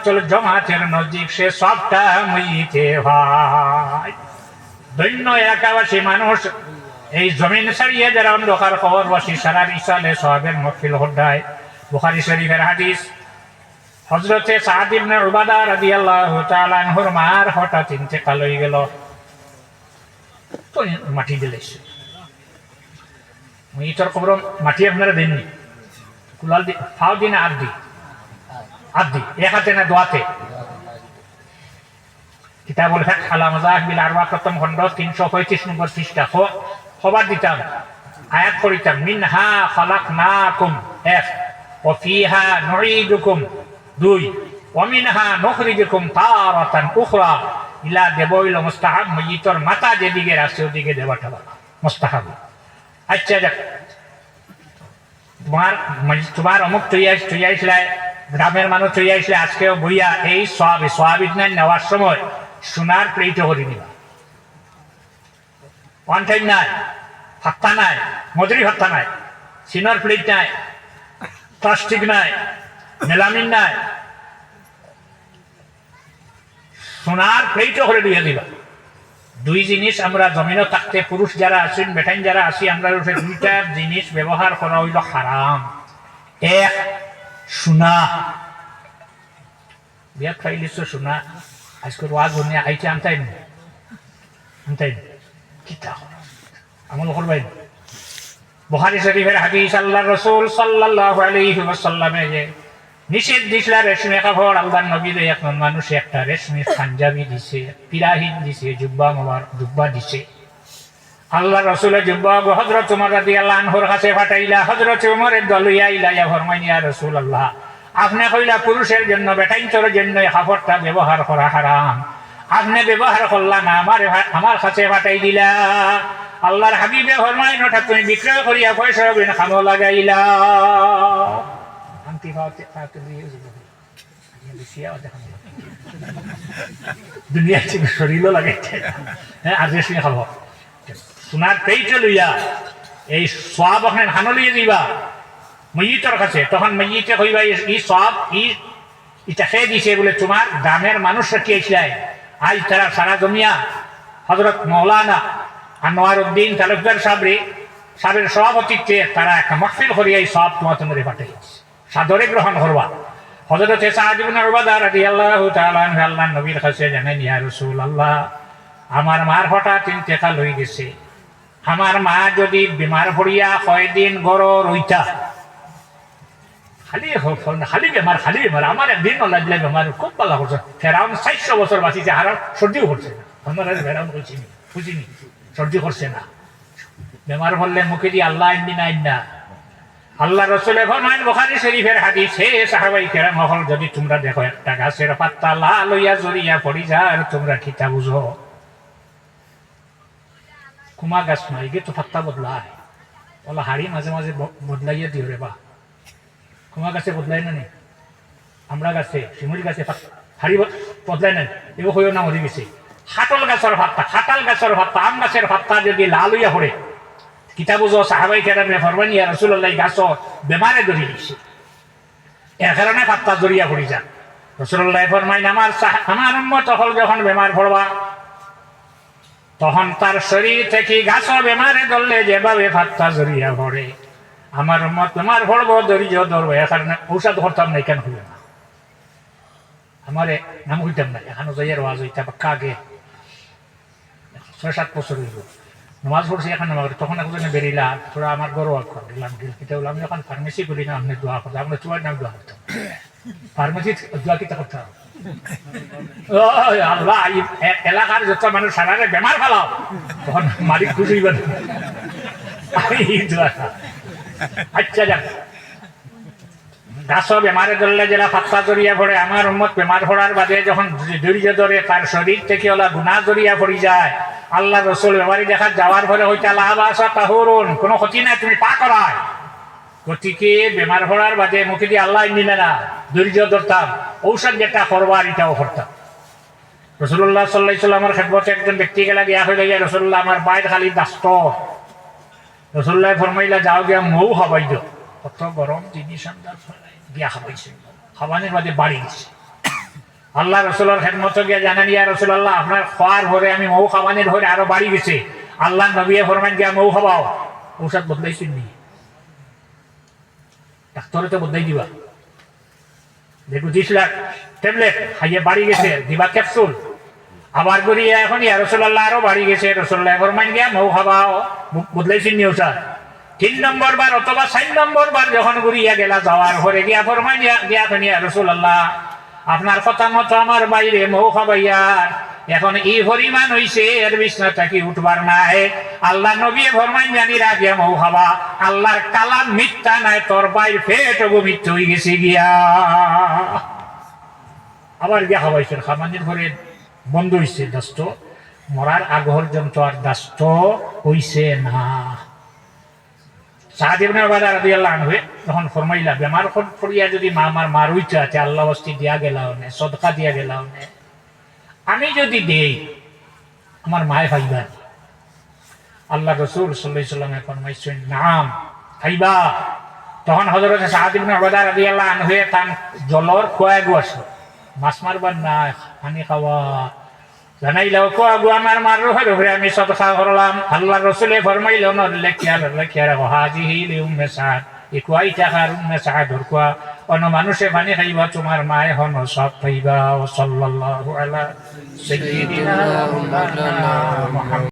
জান্নাতুল জামাতের নজদীক সে সবটা মইতে ভাই। ধন্য এলাকাবাসী মানুষ এই জমিন ছাড়িয়ে যারা অন্ধকার কবরবাসী সারা ইসালে সওয়াবের মহফিল হড্ডায়। বুখারী শরীফের হাদিস, হযরতে সাদ ইবনে উবাদা রাদিয়াল্লাহু তাআলা আনহুর মার হঠাৎ ইন্তেকাল হয়ে গেল। তো মাটি দিলেছে, মইতর কবর মাটি আপনারা দেননি, কুলাল দি ফাও দিন আদি এক হাতে না দোয়াতে। কিতাবুল ফাতহ আলা মাযাহিব বিল আরওয়াহ প্রথম খণ্ড 335 নম্বর পৃষ্ঠা। খবর দিতাম, আয়াত পড়িতাম, মিনহা খালাকনাকুম এক, ওয়া ফিহা নুঈদুকুম দুই, ওয়া মিনহা নুখরিজুকুম তারাতান উখরা। ইলা দেবইল মুস্তাহাব, মইতর মাথা যেদিকে আছে ওদিকে দেওয়াটা মুস্তাহাব। আচ্ছা যাক, তোমার অমুক তুই আসলে গ্রামের মানুষ তুই আসলে আজকেও বইয়া এই সোয়াবিন নেওয়ার সময় সোনার প্লেটও করে নিবা। ওয়ান টাইম নাই, হাত্তা নাই, মজুরি হাত্তা নাই, সিনার প্লেট নাই, প্লাস্টিক নাই, মেলামিন নাই, সোনার প্লেটও করে দিয়ে দিবা। দুই জিনিস আমরা জমিনও থাকতে পুরুষ যারা আছেন, বেটাইন যারা আছি, আমরা দুইটা জিনিস ব্যবহার করা হইল হারাম। এক, সোনা। বিয়াত খাইলিস সোনা, আজকে ওয়াজ হনে আইতে আনতাই কিতা আমল করবাই। বুখারী শরীফের হাদিস, আল্লাহর রাসূল সাল্লাল্লাহু আলাইহি ওয়াসাল্লামে যে নিষেধ দিছিল রেশমি কাপড়, আল্লাহর নবী এক মানুষ একটা রেশমি পাঞ্জাবি দিছে, পিরাহিন দিছে, জুব্বা দিছে। আল্লাহর রাসূলের জুব্বা হযরত ওমর রাদিয়াল্লাহু আনহুর কাছে পাঠাইলা। হযরত ওমরের দলইয়া ইলাইয়া ফরমাইয়া, ইয়া রাসূলুল্লাহ, আপনি কইলা পুরুষের জন্য বেটাইনর জন্য কাপড়টা ব্যবহার করা হারাম, আপনি ব্যবহার করলা না, আমার কাছে পাঠাই দিলা। আল্লাহর হাবিবে ফরমাইন, ওটা তুমি বিক্রয় করিয়া পয়সা খামো লাগাইলা। দুনিয়া থেকে শরীরও লাগাইছে, হ্যাঁ, আর রেশমি খাব সোনার পেইটে লইয়া এই সওয়াব ওখানে হানো লইয়া দিবা মইয়িতের কাছে। তখন মইয়িতে কইবা, ই সওয়াব ইটা খেয়ে দিছে বলে তোমার দামের মানুষ রাখিয়েছিলেন। আজ তারা সারা দুনিয়া হযরত মাওলানা আনোয়ার উদ্দিন তালুকদার সাহেবের সভাপতিত্বে তারা একটা মাহফিল করিয়া এই সওয়াব তোমার তোমরা পাঠাইছে, সাদরে গ্রহণ করবা। হযরত সাদ ইবনে উবাদা রাদিয়াল্লাহু তাআলা আনহু আল্লাহর নবীর কাছে জানেন, ইয়া রাসূলুল্লাহ, আমার মার হঠাৎ ইন্তেকাল হয়ে গেছে। আমার মা যদি বিমার পড়িয়া কয়দিন গড় রইতা, খালি বেমার আমার একদিন লাগলে বেমার খুব ভালো করছে। ফেরাউন 400 বছর বাঁচিছে, আর সর্দিও করছে না। ফেরাউন বুঝিনি সর্দি করছে না। বেমার হলে মুখে দিয়ে আল্লাহ আইনা আল্লাহ রাসূলের ফরমান, বুখারী শরীফের হাদিস, হে সাহাবায়ে কেরাম হল, যদি তোমরা দেখো একটা গাছের পাতা লাল হইয়া জড়িয়া পড়ি যায়, তোমরা কিতা বুঝো? কুমা গাছ নয়, গে তো পাত্তা বদলায়, ওলা হাড়ি মাঝে মাঝে বদলাইয়া দিও রে বা। কুমা গাছে বদলাই না নি, আমরা গাছে, শিমুল গাছে হাড়ি বদলাই না, এগুলো হয়েও না মরে গেছে। খাটাল গাছের ভাত্তা, আম গাছের ভাত্তা যদি লাল হইয়া পড়ে, কিতা বুঝো? সাহাবায়ে কেরামে ফরমান, ইয়া রাসূলুল্লাহ, গাছ বেমারে ধরে দিছে, এর কারণে ভাত্তা জড়িয়া পড়ি যান। রাসূলুল্লাহ ফরমাইন, আমার উম্মত হল যখন বেমার পড়বা, তখন তার শরীর থেকে গাছ বেমারে ধরলে যেভাবে ভাত্তা জড়িয়া পড়ে, আমার উম্মত বেমার পড়বো, ধৈর্য ধরবো। এর কারণে ঔষধ করতাম না, কেন হইল না, আমারে নাম হইতাম না। এখানে যাইয়ার ওয়াজ হইতাম আগে 6-7 বছর হইল, নামাজ পড়ছি এখন নামাজ, তখন একজনে বেরিলা, তোরা আমার গরু করলাম কিতা বললাম, আমি যখন ফার্মেসি করি না, আপনি দোয়া করতাম, আমরা তোমার নাম দোয়া করতাম, ফার্মেসি দোয়া কিতা করতাম। আল্লাহ, এলাকার যত মানুষ সারারে বেমার ফেলাও, তখন মালিক খুশি হইবেন। আচ্ছা যাক, গাছ বেমারে ধরলে যারা ফাত্তা জড়িয়া পড়ে, আমার উম্মত বেমার পড়ার বাদে যখন ধৈর্য ধরে তার শরীর থেকে ওলা গুনাহ জড়িয়া পড়ি যায়, আল্লাহ রাসূল বেমারি দেখা যাওয়ার পরে হইতে লাবাসা তাহুরুন, কোনো ক্ষতি নাই, তুমি পা করায়। গতিকে বেমার পড়ার বাদে মুখে দিয়ে আল্লাহ নিলে না, ধৈর্য ধরতাম, ঔষধ যেটা করবার এটাও করতাম। রাসূলুল্লাহ সাল্লাল্লাহু আলাইহি ওয়াসাল্লামের খেদমতে একজন ব্যক্তি গেলা, গিয়া হইলে গিয়া, রাসূলুল্লাহ, আমার বাইর খালি দাস্ত। রাসূলুল্লাহ ফরমাইলা, যাও গিয়া মৌ খাবাই দিও। কত গরম জিনিস আমরা গিয়া খাবাইছে, খাবানোর বাদে বাড়ি গেছে। আল্লাহ রসুলের খেদমত গিয়া জানেন ইয়া রাসূলুল্লাহ আপনার খোয়ার ভরে আমি মৌ খাওয়ানির ভরে আরো বাড়ি গেছে আল্লাহ নবী ফরমান গিয়া মৌ খাওয়াও ঔষধ বদলাইছেন নি ডাক্তারে তো বদলাই দিবা দেখো 20 লাখ ট্যাবলেট খাইয়ে বাড়ি গেছে দিবা ক্যাপসুল আবার করিয়া এখন ইয়া রাসূলুল্লাহ আরো বাড়ি গেছে রাসূলুল্লাহ ফরমান গিয়া মৌ খাওয়াও বদলাইছেন নি ঔষধ 3 নম্বর বার অথবা 4 নম্বর বার যখন ঘুরিয়া গেলা যাওয়ার পরে গিয়া ফরমান গিয়া ইয়া রাসূলুল্লাহ আপনার কথা মতো আমার বাইরে মৌ খাবাইয়া এখন এই পরিমাণ হইছে এর বিছনা থাকি উঠবার নাই আল্লাহ নবী ফরমান জানি রাখিয়া মৌ খাবা আল্লাহর কালাম মিথ্যা নাই তোর বাইর পেট মিথ্যা হয়ে গেছে গিয়া আবার গিয়া খাবাইছেন খামানির ঘরে বন্ধ হইছে দাস্ত মরার আগ পর্যন্ত আর দাস্ত হইছে না সাদ ইবনে উবাদা রাদিয়াল্লাহু আনহু যখন ফরমাইলা বেমার পড়িয়া যদি মা আমার মার হইতে আছে আল্লাহ ওয়াস্তি দিয়া গেলাও না সদকা দিয়া গেলাও না আমি যদি দেই আমার মায়ে পাইবা আল্লাহ রাসূল সাল্লাল্লাহু আলাইহি ওয়াসাল্লাম ফরমাইছেন নাম খাইবা তখন হযরত সাদ ইবনে উবাদা রাদিয়াল্লাহু আনহু তান জলর খোয়া গোয়াস মাছ মারবার না পানি খাওয়া জানাইলাও খোয়া গো আমার মারো হরে আমি সদকা করলাম আল্লাহ রাসূলে ফরমাইলো না লেখিয়া রাখো হাজিহি লিউম্মে সাদ ইকুয়াই টাকার উম্মে সাদ কোয়া অন্য মানুষে পানি খাইবা তোমার মায়ে হন সব পাইবা সাল্লাল্লাহু আলা সাইয়্যিদিনা মুহাম্মদ